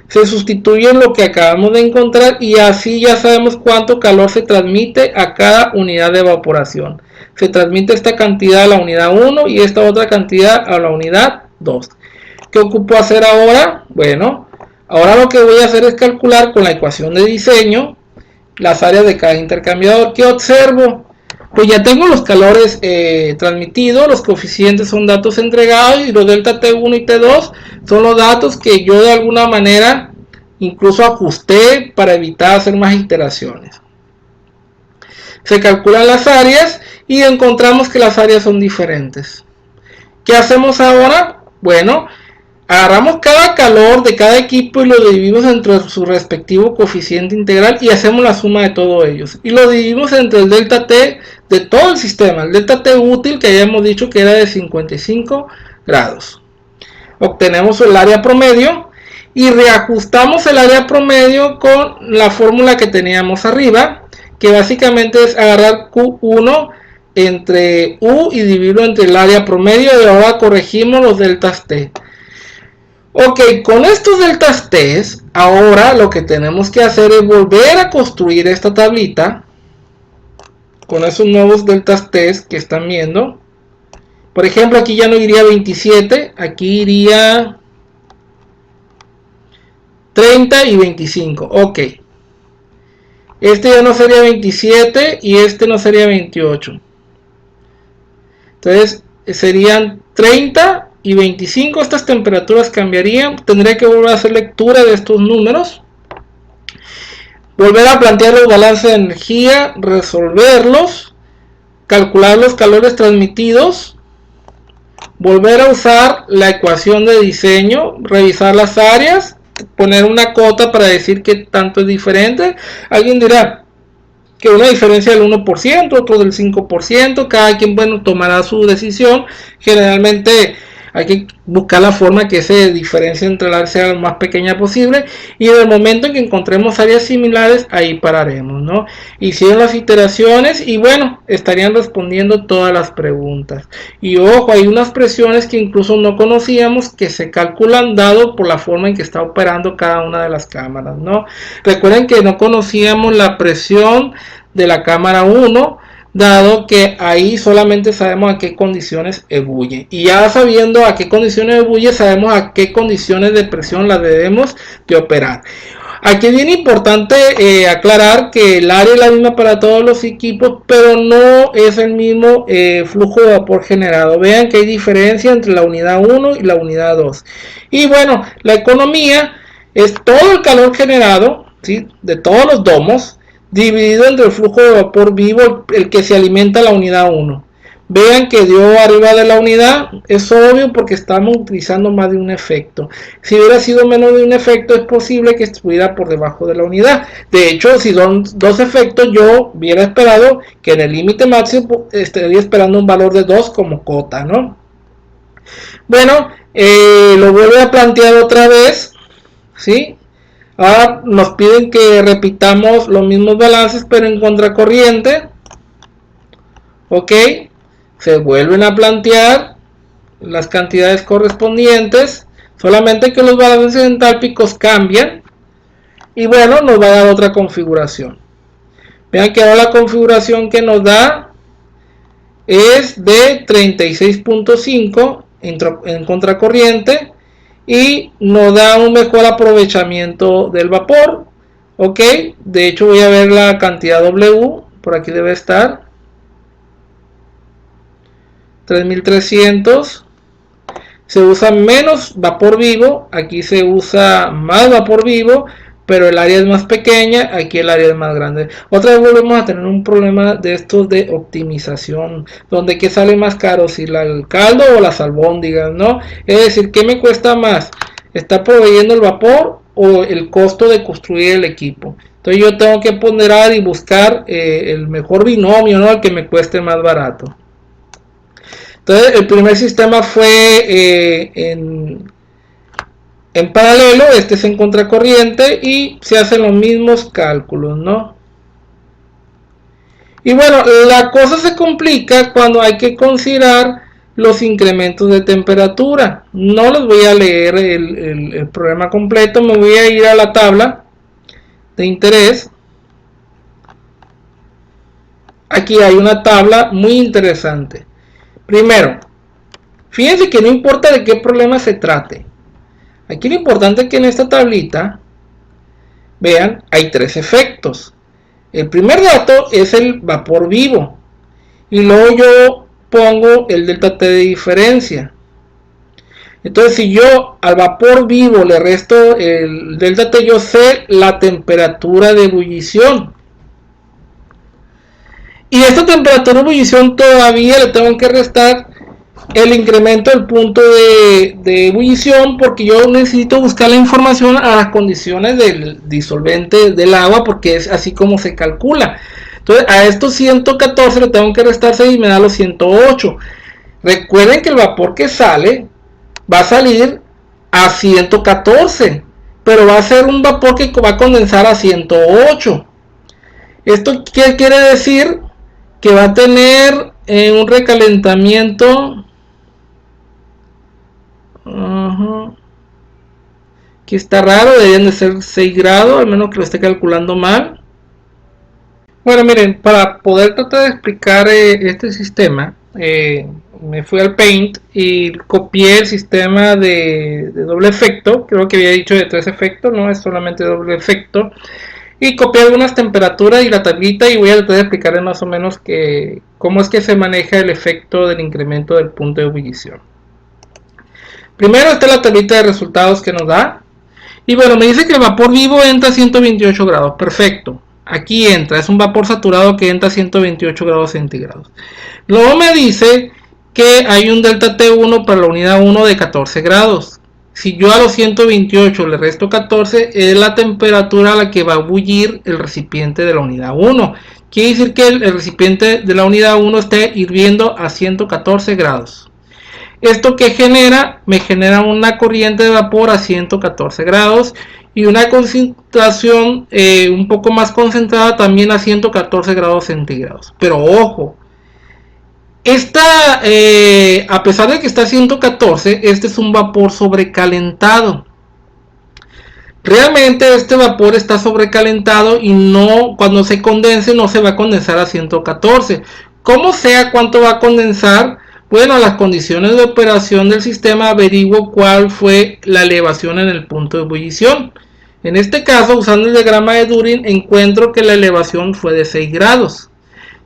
se sustituyen lo que acabamos de encontrar y así ya sabemos cuánto calor se transmite a cada unidad de evaporación. Se transmite esta cantidad a la unidad 1 y esta otra cantidad a la unidad 2. ¿Qué ocupo hacer ahora? Bueno, ahora lo que voy a hacer es calcular con la ecuación de diseño las áreas de cada intercambiador. ¿Qué observo? Pues ya tengo los calores transmitidos, los coeficientes son datos entregados y los delta T1 y T2 son los datos que yo de alguna manera incluso ajusté para evitar hacer más iteraciones. Se calculan las áreas y encontramos que las áreas son diferentes. ¿Qué hacemos ahora? Bueno, agarramos cada calor de cada equipo y lo dividimos entre su respectivo coeficiente integral y hacemos la suma de todos ellos. Y lo dividimos entre el delta T de todo el sistema, el delta T útil que hayamos dicho que era de 55 grados. Obtenemos el área promedio y reajustamos el área promedio con la fórmula que teníamos arriba, que básicamente es agarrar Q1 entre U y dividirlo entre el área promedio, y ahora corregimos los deltas T. Ok, con estos deltas T, ahora lo que tenemos que hacer es volver a construir esta tablita con esos nuevos deltas T que están viendo. Por ejemplo, aquí ya no iría 27, aquí iría 30 y 25. Ok. Este ya no sería 27 y este no sería 28. Entonces serían 30 y 25. Estas temperaturas cambiarían. Tendría que volver a hacer lectura de estos números. Volver a plantear los balances de energía. Resolverlos. Calcular los calores transmitidos. Volver a usar la ecuación de diseño. Revisar las áreas. Poner una cota para decir que tanto es diferente. Alguien dirá que una diferencia del 1%, otro del 5%, cada quien, bueno, tomará su decisión. Generalmente hay que buscar la forma que esa diferencia entre las sea lo más pequeña posible, y en el momento en que encontremos áreas similares, ahí pararemos, ¿no? Hicieron las iteraciones y bueno, estarían respondiendo todas las preguntas. Y ojo, hay unas presiones que incluso no conocíamos que se calculan dado por la forma en que está operando cada una de las cámaras, ¿no? Recuerden que no conocíamos la presión de la cámara 1, dado que ahí solamente sabemos a qué condiciones ebulle, y ya sabiendo a qué condiciones ebulle, sabemos a qué condiciones de presión la debemos de operar. Aquí es bien importante aclarar que el área es la misma para todos los equipos, pero no es el mismo flujo de vapor generado. Vean que hay diferencia entre la unidad 1 y la unidad 2. Y bueno, la economía es todo el calor generado, ¿sí?, de todos los domos, dividido entre el flujo de vapor vivo, el que se alimenta la unidad 1. Vean que dio arriba de la unidad, es obvio porque estamos utilizando más de un efecto. Si hubiera sido menos de un efecto, es posible que estuviera por debajo de la unidad. De hecho, si son dos efectos, yo hubiera esperado que en el límite máximo estaría esperando un valor de 2 como cota, ¿no? Bueno, lo vuelvo a plantear otra vez, ¿sí? Ahora nos piden que repitamos los mismos balances pero en contracorriente. Ok, se vuelven a plantear las cantidades correspondientes, solamente que los balances entálpicos cambian. Y bueno, nos va a dar otra configuración. Vean que ahora la configuración que nos da es de 36.5 en contracorriente, y nos da un mejor aprovechamiento del vapor. Ok, de hecho voy a ver la cantidad W, por aquí debe estar 3300. Se usa menos vapor vivo, aquí se usa más vapor vivo, pero el área es más pequeña, aquí el área es más grande. Otra vez volvemos a tener un problema de estos de optimización, donde ¿qué sale más caro? Si el caldo o las albóndigas, ¿no? Es decir, ¿qué me cuesta más? ¿Está proveyendo el vapor o el costo de construir el equipo? Entonces yo tengo que ponderar y buscar el mejor binomio, ¿no? El que me cueste más barato. Entonces el primer sistema fue en paralelo, este es en contracorriente y se hacen los mismos cálculos, ¿no? Y bueno, la cosa se complica cuando hay que considerar los incrementos de temperatura. No les voy a leer el programa completo, me voy a ir a la tabla de interés. Aquí hay una tabla muy interesante. Primero, fíjense que no importa de qué problema se trate. Aquí lo importante es que en esta tablita, vean, hay tres efectos. El primer dato es el vapor vivo. y luego yo pongo el delta T de diferencia. Entonces, si yo al vapor vivo le resto el delta T, yo sé la temperatura de ebullición. Y esta temperatura de ebullición todavía le tengo que restar el incremento del punto de ebullición, porque yo necesito buscar la información a las condiciones del disolvente del agua, porque es así como se calcula. Entonces, a estos 114 le tengo que restar 6 y me da los 108. Recuerden que el vapor que sale va a salir a 114, pero va a ser un vapor que va a condensar a 108. ¿Esto qué quiere decir? Que va a tener un recalentamiento. Aquí está raro, deberían de ser 6 grados, al menos que lo esté calculando mal. Bueno, miren, para poder tratar de explicar este sistema, me fui al Paint y copié el sistema de doble efecto. Creo que había dicho de 3 efectos, no es solamente doble efecto. Y copié algunas temperaturas y la tablita, y voy a tratar de explicarles más o menos cómo es que se maneja el efecto del incremento del punto de ebullición. Primero está la tablita de resultados que nos da. Y bueno, me dice que el vapor vivo entra a 128 grados. Perfecto. Aquí entra, es un vapor saturado que entra a 128 grados centígrados. Luego me dice que hay un delta T1 para la unidad 1 de 14 grados. Si yo a los 128 le resto 14, es la temperatura a la que va a bullir el recipiente de la unidad 1. Quiere decir que el recipiente de la unidad 1 esté hirviendo a 114 grados. Esto que genera, me genera una corriente de vapor a 114 grados y una concentración un poco más concentrada también a 114 grados centígrados. Pero ojo, a pesar de que está a 114, este es un vapor sobrecalentado. Realmente este vapor está sobrecalentado y no, cuando se condense no se va a condensar a 114. ¿Cómo sea cuánto va a condensar? Bueno, las condiciones de operación del sistema averiguo cuál fue la elevación en el punto de ebullición. En este caso, usando el diagrama de Durin, encuentro que la elevación fue de 6 grados.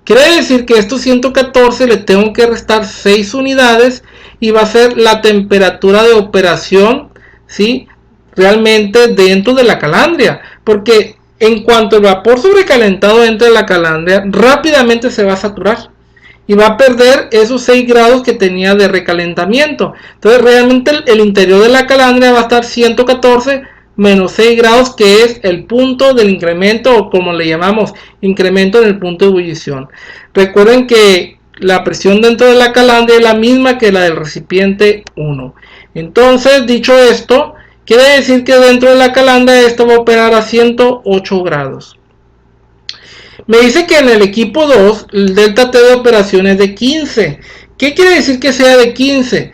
Quiere decir que estos 114 le tengo que restar 6 unidades y va a ser la temperatura de operación, ¿sí? Realmente dentro de la calandria. Porque en cuanto el vapor sobrecalentado entre en la calandria, rápidamente se va a saturar y va a perder esos 6 grados que tenía de recalentamiento. Entonces realmente el interior de la calandria va a estar 114 menos 6 grados, que es el punto del incremento, o como le llamamos, incremento en el punto de ebullición. Recuerden que la presión dentro de la calandria es la misma que la del recipiente 1. Entonces, dicho esto, quiere decir que dentro de la calandria esto va a operar a 108 grados. Me dice que en el equipo 2 el delta T de operación es de 15. ¿Qué quiere decir que sea de 15?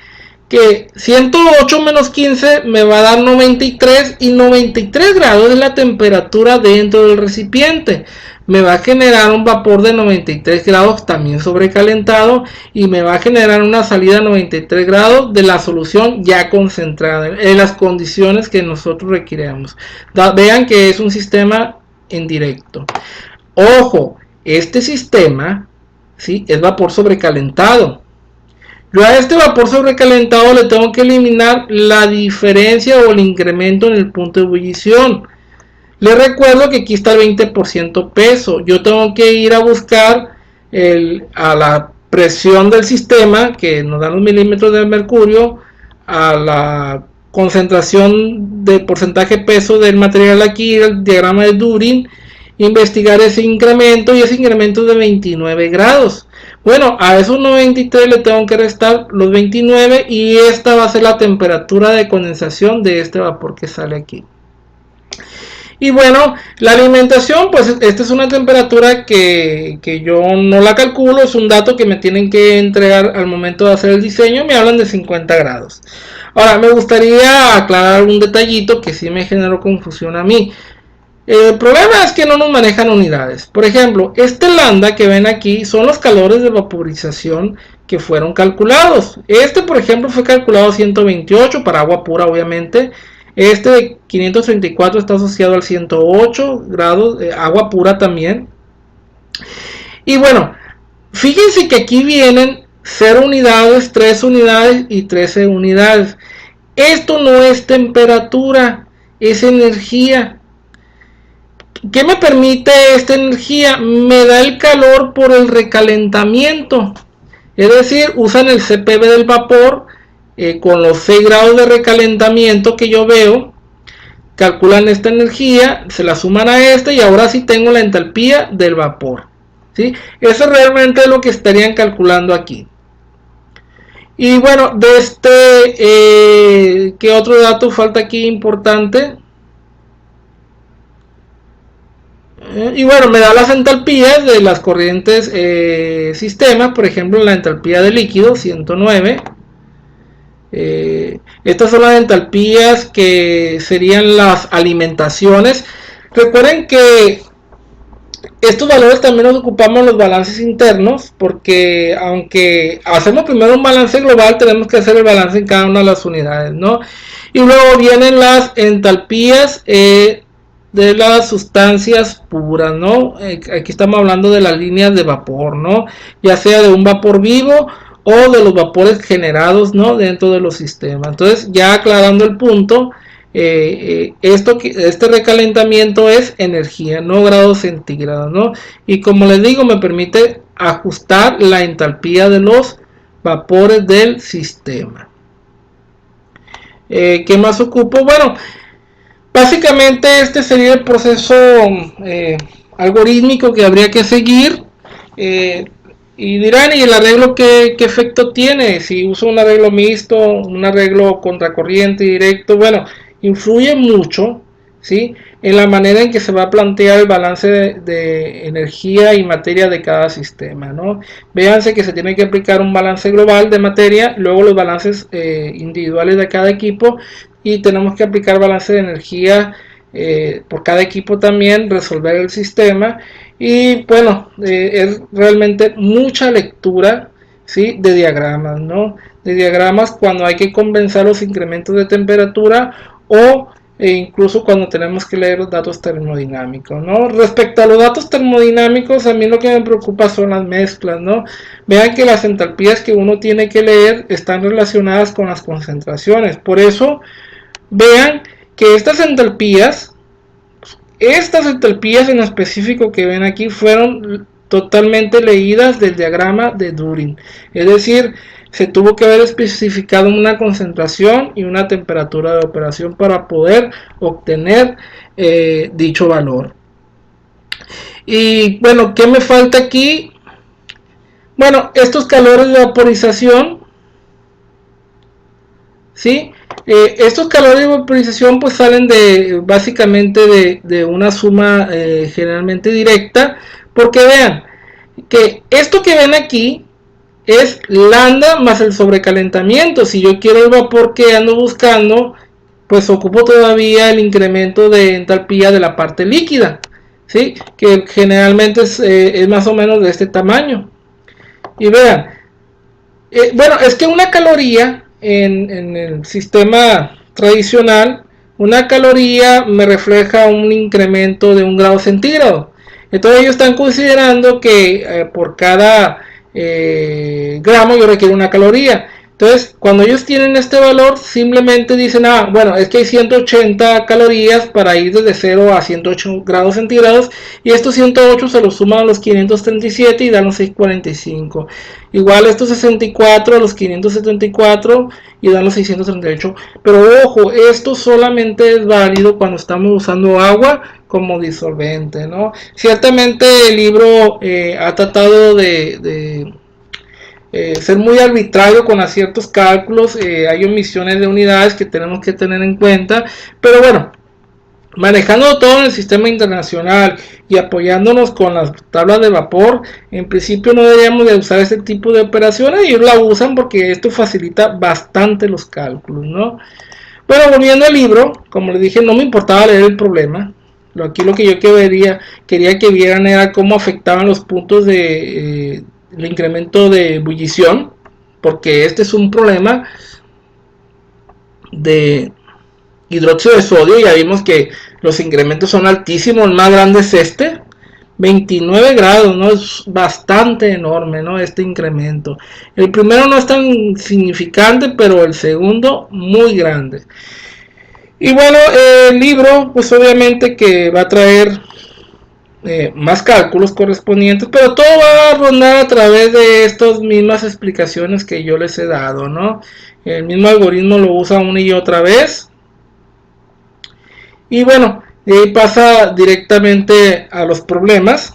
Que 108 menos 15 me va a dar 93, y 93 grados es la temperatura dentro del recipiente. Me va a generar un vapor de 93 grados también sobrecalentado, y me va a generar una salida a 93 grados de la solución ya concentrada en las condiciones que nosotros requiramos. Vean que es un sistema en directo. Ojo, este sistema, ¿sí?, es vapor sobrecalentado. Yo a este vapor sobrecalentado le tengo que eliminar la diferencia o el incremento en el punto de ebullición. Les recuerdo que aquí está el 20% peso. Yo tengo que ir a buscar a la presión del sistema, que nos da los milímetros de mercurio, a la concentración de porcentaje peso del material aquí, el diagrama de Durin, investigar ese incremento, y ese incremento es de 29 grados. Bueno, a esos 93 le tengo que restar los 29, y esta va a ser la temperatura de condensación de este vapor que sale aquí. Y bueno, la alimentación, pues esta es una temperatura que yo no la calculo, es un dato que me tienen que entregar al momento de hacer el diseño. Me hablan de 50 grados. Ahora, me gustaría aclarar un detallito que sí me generó confusión a mí. El problema es que no nos manejan unidades. Por ejemplo, este lambda que ven aquí son los calores de vaporización que fueron calculados. Este, por ejemplo, fue calculado a 128 para agua pura, obviamente. Este de 534 está asociado al 108 grados, agua pura también. Y bueno, Fíjense que aquí vienen 0 unidades, 3 unidades y 13 unidades. Esto no es temperatura, es energía. ¿Qué me permite esta energía? Me da el calor por el recalentamiento. Es decir, usan el CPV del vapor con los 6 grados de recalentamiento que yo veo. Calculan esta energía, se la suman a esta y ahora sí tengo la entalpía del vapor. ¿Sí? Eso realmente es lo que estarían calculando aquí. Y bueno, ¿qué otro dato falta aquí importante? Y bueno, me da las entalpías de las corrientes sistemas, por ejemplo, la entalpía de líquido, 109. Estas son las entalpías que serían las alimentaciones. Recuerden que estos valores también los ocupamos en los balances internos, porque aunque hacemos primero un balance global, tenemos que hacer el balance en cada una de las unidades, ¿no? Y luego vienen las entalpías de las sustancias puras, ¿no? Aquí estamos hablando de las líneas de vapor, ¿no? Ya sea de un vapor vivo o de los vapores generados, ¿no? Dentro de los sistemas. Entonces, ya aclarando el punto, este recalentamiento es energía, no grados centígrados, ¿no? Y como les digo, me permite ajustar la entalpía de los vapores del sistema. ¿Qué más ocupo? Bueno, básicamente este sería el proceso algorítmico que habría que seguir. Y dirán, ¿y el arreglo qué efecto tiene? Si uso un arreglo mixto, un arreglo contracorriente directo, bueno, influye mucho, ¿sí? En la manera en que se va a plantear el balance de energía y materia de cada sistema, ¿no? Véanse que se tiene que aplicar un balance global de materia, luego los balances individuales de cada equipo, y tenemos que aplicar balance de energía por cada equipo también, resolver el sistema. Y bueno, es realmente mucha lectura, ¿sí? De diagramas, ¿no? De diagramas cuando hay que compensar los incrementos de temperatura o incluso cuando tenemos que leer los datos termodinámicos, ¿no? Respecto a los datos termodinámicos, a mí lo que me preocupa son las mezclas, ¿no? Vean que las entalpías que uno tiene que leer están relacionadas con las concentraciones. Por eso, vean que estas entalpías en específico que ven aquí fueron totalmente leídas del diagrama de Durin. Es decir, se tuvo que haber especificado una concentración y una temperatura de operación para poder obtener dicho valor. Y bueno, ¿qué me falta aquí? Bueno, estos calores de vaporización, ¿sí? Estos calores de vaporización pues salen básicamente de una suma generalmente directa, porque vean que esto que ven aquí es lambda más el sobrecalentamiento. Si yo quiero el vapor que ando buscando, pues ocupo todavía el incremento de entalpía de la parte líquida, ¿sí? Que generalmente es más o menos de este tamaño. Y vean, bueno, es que una caloría en el sistema tradicional, una caloría me refleja un incremento de 1 grado centígrado. Entonces ellos están considerando que por cada gramo yo requiero una caloría. Entonces, cuando ellos tienen este valor, simplemente dicen, bueno, es que hay 180 calorías para ir desde 0 a 108 grados centígrados, y estos 108 se los suman a los 537 y dan los 645. Igual estos 64 a los 574 y dan los 638. Pero ojo, esto solamente es válido cuando estamos usando agua como disolvente, ¿no? Ciertamente el libro ha tratado de ser muy arbitrario con ciertos cálculos, hay omisiones de unidades que tenemos que tener en cuenta, pero bueno, manejando todo en el sistema internacional y apoyándonos con las tablas de vapor, en principio no deberíamos de usar este tipo de operaciones, y ellos la usan porque esto facilita bastante los cálculos, ¿no? Bueno, volviendo al libro, como les dije, no me importaba leer el problema. Aquí lo que yo quería que vieran era cómo afectaban los puntos de el incremento de ebullición, porque este es un problema de hidróxido de sodio. Ya vimos que los incrementos son altísimos, el más grande es este, 29 grados, ¿no? Es bastante enorme, ¿no? Este incremento. El primero no es tan significante, pero el segundo muy grande. Y bueno, el libro, pues obviamente que va a traer más cálculos correspondientes, pero todo va a rondar a través de estas mismas explicaciones que yo les he dado, ¿no? El mismo algoritmo lo usa una y otra vez. Y bueno, de ahí pasa directamente a los problemas.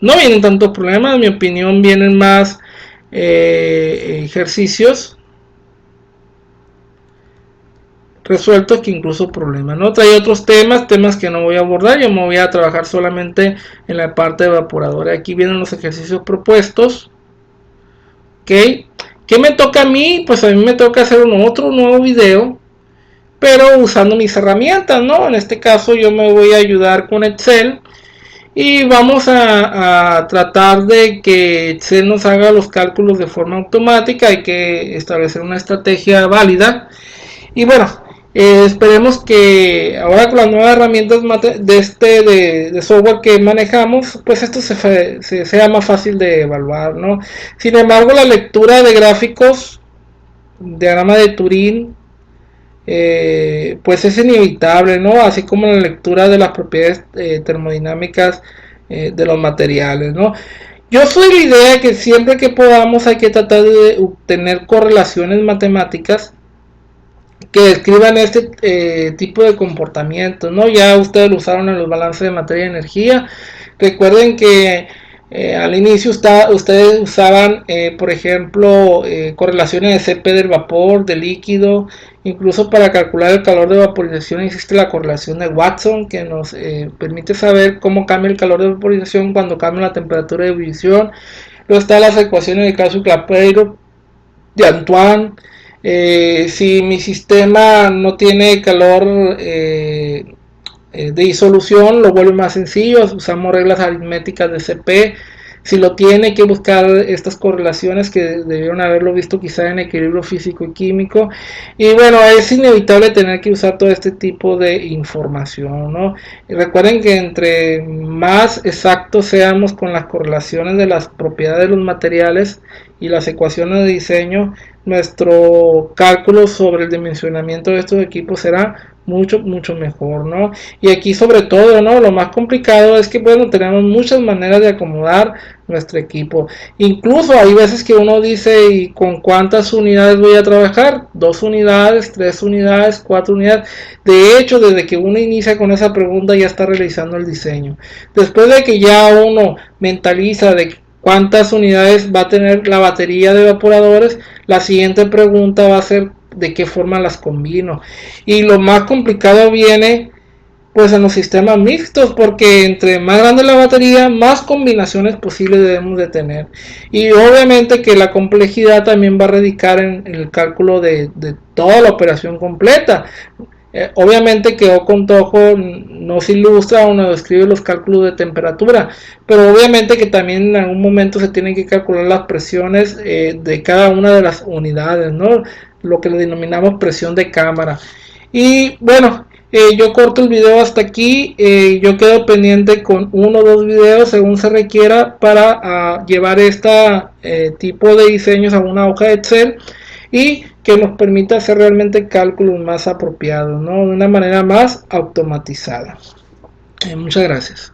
No vienen tantos problemas, en mi opinión vienen más ejercicios resueltos que incluso problemas, ¿no? Trae otros temas que no voy a abordar, yo me voy a trabajar solamente en la parte evaporadora. Aquí vienen los ejercicios propuestos, ¿ok? ¿Qué me toca a mí? Pues a mí me toca hacer otro nuevo video, pero usando mis herramientas, ¿no? En este caso yo me voy a ayudar con Excel y vamos a tratar de que Excel nos haga los cálculos de forma automática. Hay que establecer una estrategia válida. Y bueno, esperemos que ahora con las nuevas herramientas de software que manejamos, pues esto sea más fácil de evaluar, ¿no? Sin embargo, la lectura de gráficos, diagrama de Turing, pues es inevitable, ¿no? Así como la lectura de las propiedades termodinámicas de los materiales, ¿no? Yo soy la idea que siempre que podamos hay que tratar de obtener correlaciones matemáticas que describan este tipo de comportamientos, ¿no? Ya ustedes lo usaron en los balances de materia y energía. Recuerden que al inicio ustedes usaban, por ejemplo, correlaciones de CP del vapor, del líquido, incluso para calcular el calor de vaporización existe la correlación de Watson que nos permite saber cómo cambia el calor de vaporización cuando cambia la temperatura de ebullición. Luego están las ecuaciones de Clapeyron, de Antoine. Si mi sistema no tiene calor de disolución, lo vuelve más sencillo. Usamos reglas aritméticas de CP. Si lo tiene, hay que buscar estas correlaciones que debieron haberlo visto quizá en equilibrio físico y químico. Y bueno, es inevitable tener que usar todo este tipo de información, ¿no? Y recuerden que entre más exactos seamos con las correlaciones de las propiedades de los materiales y las ecuaciones de diseño, nuestro cálculo sobre el dimensionamiento de estos equipos será mucho mejor, ¿no? Y aquí sobre todo, ¿no? Lo más complicado es que, bueno, tenemos muchas maneras de acomodar nuestro equipo. Incluso hay veces que uno dice, ¿y con cuántas unidades voy a trabajar? 2 unidades, 3 unidades, 4 unidades. De hecho, desde que uno inicia con esa pregunta ya está realizando el diseño. Después de que ya uno mentaliza de cuántas unidades va a tener la batería de evaporadores, la siguiente pregunta va a ser de qué forma las combino. Y lo más complicado viene pues en los sistemas mixtos, porque entre más grande la batería, más combinaciones posibles debemos de tener. Y obviamente que la complejidad también va a radicar en el cálculo de toda la operación completa. Obviamente que Ocontojo nos ilustra o nos describe los cálculos de temperatura, pero obviamente que también en algún momento se tienen que calcular las presiones de cada una de las unidades, ¿no? Lo que le denominamos presión de cámara. Y bueno, yo corto el video hasta aquí. Yo quedo pendiente con 1 o 2 videos según se requiera para llevar este tipo de diseños a una hoja de Excel y que nos permita hacer realmente cálculos más apropiados, ¿no? De una manera más automatizada. Muchas gracias.